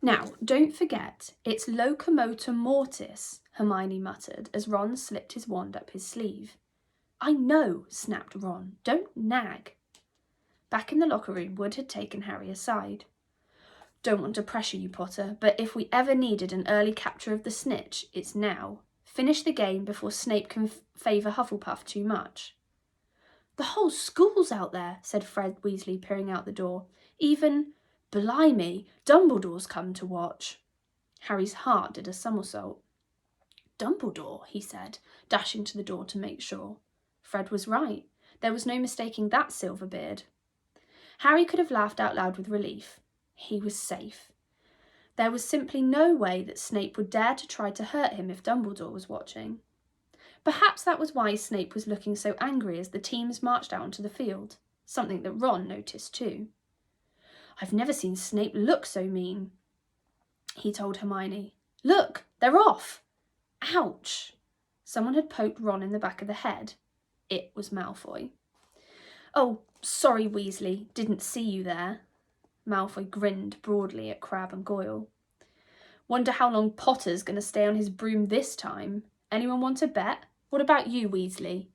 Now, don't forget, it's locomotor mortis, Hermione muttered as Ron slipped his wand up his sleeve. I know, snapped Ron. Don't nag. Back in the locker room, Wood had taken Harry aside. Don't want to pressure you, Potter, but if we ever needed an early capture of the snitch, it's now. Finish the game before Snape can favour Hufflepuff too much. The whole school's out there, said Fred Weasley, peering out the door. Even, blimey, Dumbledore's come to watch. Harry's heart did a somersault. Dumbledore, he said, dashing to the door to make sure. Fred was right. There was no mistaking that silver beard. Harry could have laughed out loud with relief. He was safe. There was simply no way that Snape would dare to try to hurt him if Dumbledore was watching. Perhaps that was why Snape was looking so angry as the teams marched out onto the field, something that Ron noticed too. I've never seen Snape look so mean, he told Hermione. Look, they're off! Ouch! Someone had poked Ron in the back of the head. It was Malfoy. Oh, sorry, Weasley, didn't see you there. Malfoy grinned broadly at Crabbe and Goyle. Wonder how long Potter's going to stay on his broom this time. Anyone want to bet? What about you, Weasley?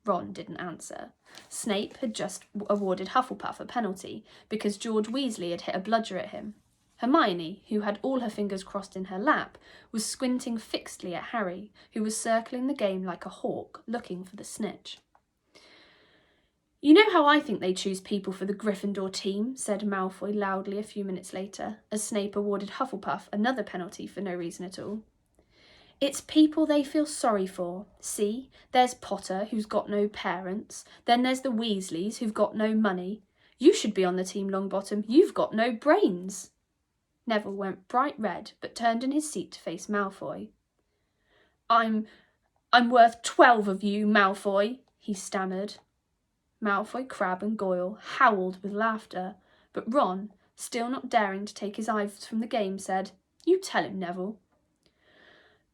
Ron didn't answer. Snape had just awarded Hufflepuff a penalty because George Weasley had hit a bludger at him. Hermione, who had all her fingers crossed in her lap, was squinting fixedly at Harry, who was circling the game like a hawk, looking for the snitch. You know how I think they choose people for the Gryffindor team, said Malfoy loudly a few minutes later, as Snape awarded Hufflepuff another penalty for no reason at all. It's people they feel sorry for. See, there's Potter, who's got no parents. Then there's the Weasleys, who've got no money. You should be on the team, Longbottom. You've got no brains. Neville went bright red, but turned in his seat to face Malfoy. I'm worth 12 of you, Malfoy, he stammered. Malfoy, Crabbe and Goyle howled with laughter, but Ron, still not daring to take his eyes from the game, said, You tell him, Neville.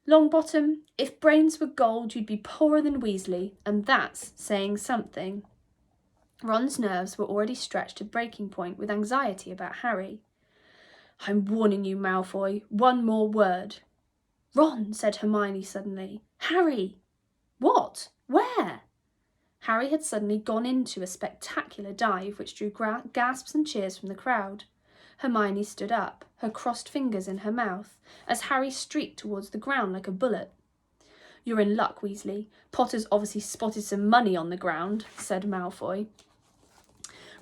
Longbottom, if brains were gold, you'd be poorer than Weasley, and that's saying something. Ron's nerves were already stretched to breaking point with anxiety about Harry. I'm warning you, Malfoy. One more word. Ron, said Hermione suddenly. Harry! What? Where? Harry had suddenly gone into a spectacular dive which drew gasps and cheers from the crowd. Hermione stood up, her crossed fingers in her mouth, as Harry streaked towards the ground like a bullet. You're in luck, Weasley. Potter's obviously spotted some money on the ground, said Malfoy.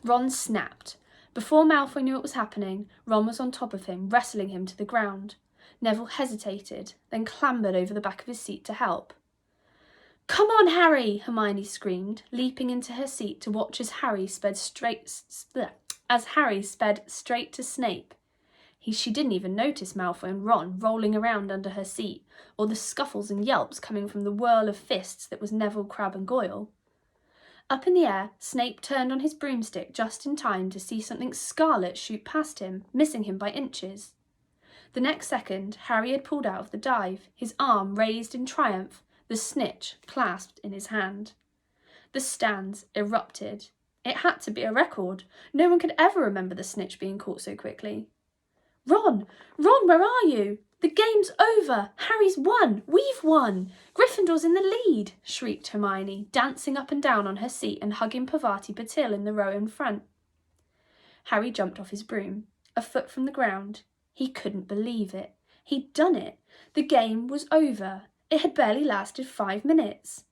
Ron snapped. Before Malfoy knew what was happening, Ron was on top of him, wrestling him to the ground. Neville hesitated, then clambered over the back of his seat to help. Come on, Harry, Hermione screamed, leaping into her seat to watch as Harry sped straight to Snape. She didn't even notice Malfoy and Ron rolling around under her seat, or the scuffles and yelps coming from the whirl of fists that was Neville, Crabbe and Goyle. Up in the air, Snape turned on his broomstick just in time to see something scarlet shoot past him, missing him by inches. The next second, Harry had pulled out of the dive, his arm raised in triumph, the snitch clasped in his hand. The stands erupted. It had to be a record. No one could ever remember the snitch being caught so quickly. Ron, where are you? The game's over. Harry's won. We've won. Gryffindor's in the lead, shrieked Hermione, dancing up and down on her seat and hugging Parvati Patil in the row in front. Harry jumped off his broom, a foot from the ground. He couldn't believe it. He'd done it. The game was over. It had barely lasted 5 minutes.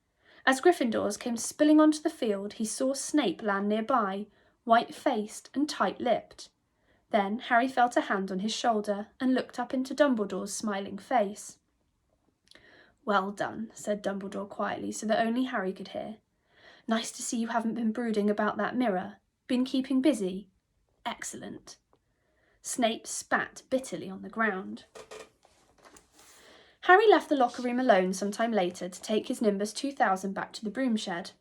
As Gryffindors came spilling onto the field, he saw Snape land nearby, white-faced and tight-lipped. Then Harry felt a hand on his shoulder and looked up into Dumbledore's smiling face. Well done, said Dumbledore quietly so that only Harry could hear. Nice to see you haven't been brooding about that mirror. Been keeping busy? Excellent. Snape spat bitterly on the ground. Harry left the locker room alone some time later to take his Nimbus 2000 back to the broom shed.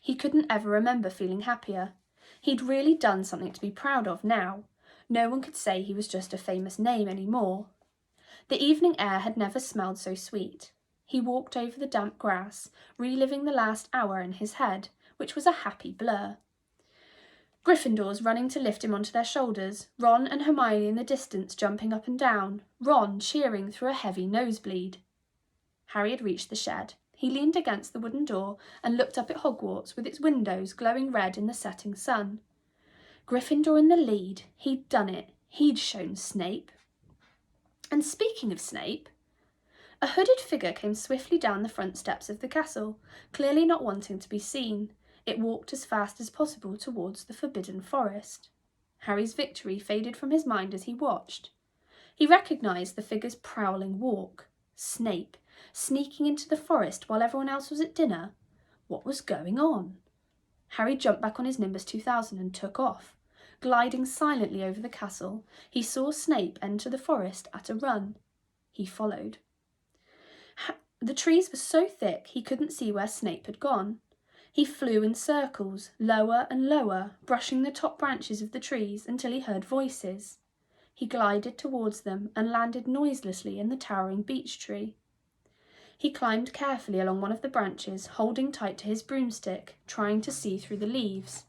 He couldn't ever remember feeling happier. He'd really done something to be proud of now. No one could say he was just a famous name anymore. The evening air had never smelled so sweet. He walked over the damp grass, reliving the last hour in his head, which was a happy blur. Gryffindors running to lift him onto their shoulders, Ron and Hermione in the distance jumping up and down, Ron cheering through a heavy nosebleed. Harry had reached the shed. He leaned against the wooden door and looked up at Hogwarts with its windows glowing red in the setting sun. Gryffindor in the lead. He'd done it. He'd shown Snape. And speaking of Snape, a hooded figure came swiftly down the front steps of the castle, clearly not wanting to be seen. It walked as fast as possible towards the Forbidden Forest. Harry's victory faded from his mind as he watched. He recognised the figure's prowling walk. Snape, sneaking into the forest while everyone else was at dinner. What was going on? Harry jumped back on his Nimbus 2000 and took off. Gliding silently over the castle, he saw Snape enter the forest at a run. He followed. The trees were so thick he couldn't see where Snape had gone. He flew in circles, lower and lower, brushing the top branches of the trees until he heard voices. He glided towards them and landed noiselessly in the towering beech tree. He climbed carefully along one of the branches, holding tight to his broomstick, trying to see through the leaves.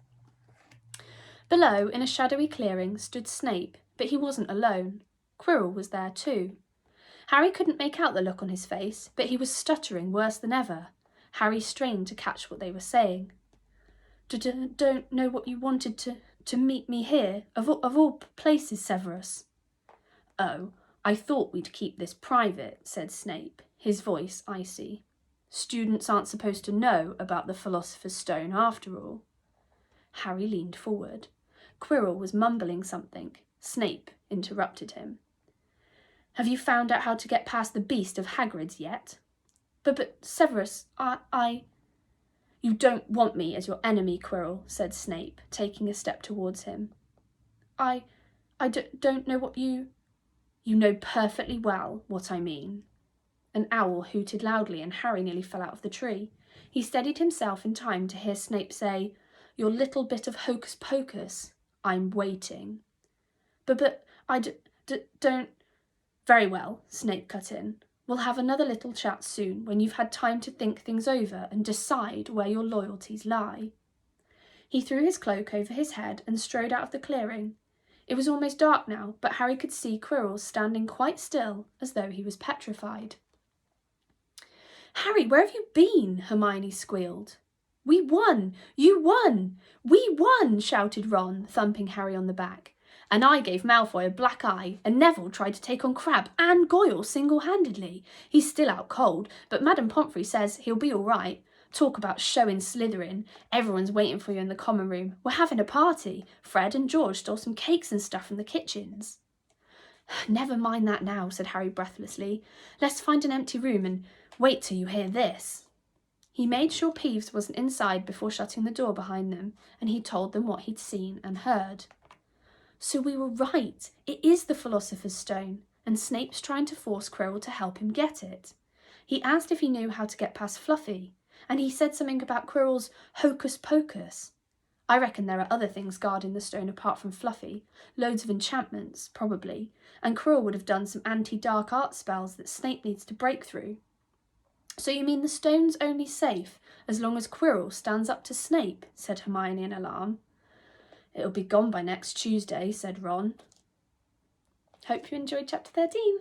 Below, in a shadowy clearing, stood Snape, but he wasn't alone. Quirrell was there too. Harry couldn't make out the look on his face, but he was stuttering worse than ever. Harry strained to catch what they were saying. Don't know what you wanted to meet me here, of all places, Severus. Oh, I thought we'd keep this private, said Snape, his voice icy. Students aren't supposed to know about the Philosopher's Stone after all. Harry leaned forward. Quirrell was mumbling something. Snape interrupted him. Have you found out how to get past the beast of Hagrid's yet? But Severus, I... You don't want me as your enemy, Quirrell, said Snape, taking a step towards him. I don't know what you... You know perfectly well what I mean. An owl hooted loudly and Harry nearly fell out of the tree. He steadied himself in time to hear Snape say, Your little bit of hocus pocus. I'm waiting. But I don't... Very well, Snape cut in. We'll have another little chat soon when you've had time to think things over and decide where your loyalties lie. He threw his cloak over his head and strode out of the clearing. It was almost dark now, but Harry could see Quirrell standing quite still, as though he was petrified. Harry, where have you been? Hermione squealed. We won! You won! We won! Shouted Ron, thumping Harry on the back. And I gave Malfoy a black eye, and Neville tried to take on Crabbe and Goyle single-handedly. He's still out cold, but Madame Pomfrey says he'll be all right. Talk about showing Slytherin. Everyone's waiting for you in the common room. We're having a party. Fred and George stole some cakes and stuff from the kitchens. Never mind that now, said Harry breathlessly. Let's find an empty room and wait till you hear this. He made sure Peeves wasn't inside before shutting the door behind them, and he told them what he'd seen and heard. So we were right. It is the Philosopher's Stone, and Snape's trying to force Quirrell to help him get it. He asked if he knew how to get past Fluffy, and he said something about Quirrell's hocus pocus. I reckon there are other things guarding the stone apart from Fluffy, loads of enchantments, probably, and Quirrell would have done some anti-dark art spells that Snape needs to break through. So you mean the stone's only safe as long as Quirrell stands up to Snape, said Hermione in alarm. It'll be gone by next Tuesday, said Ron. Hope you enjoyed chapter 13.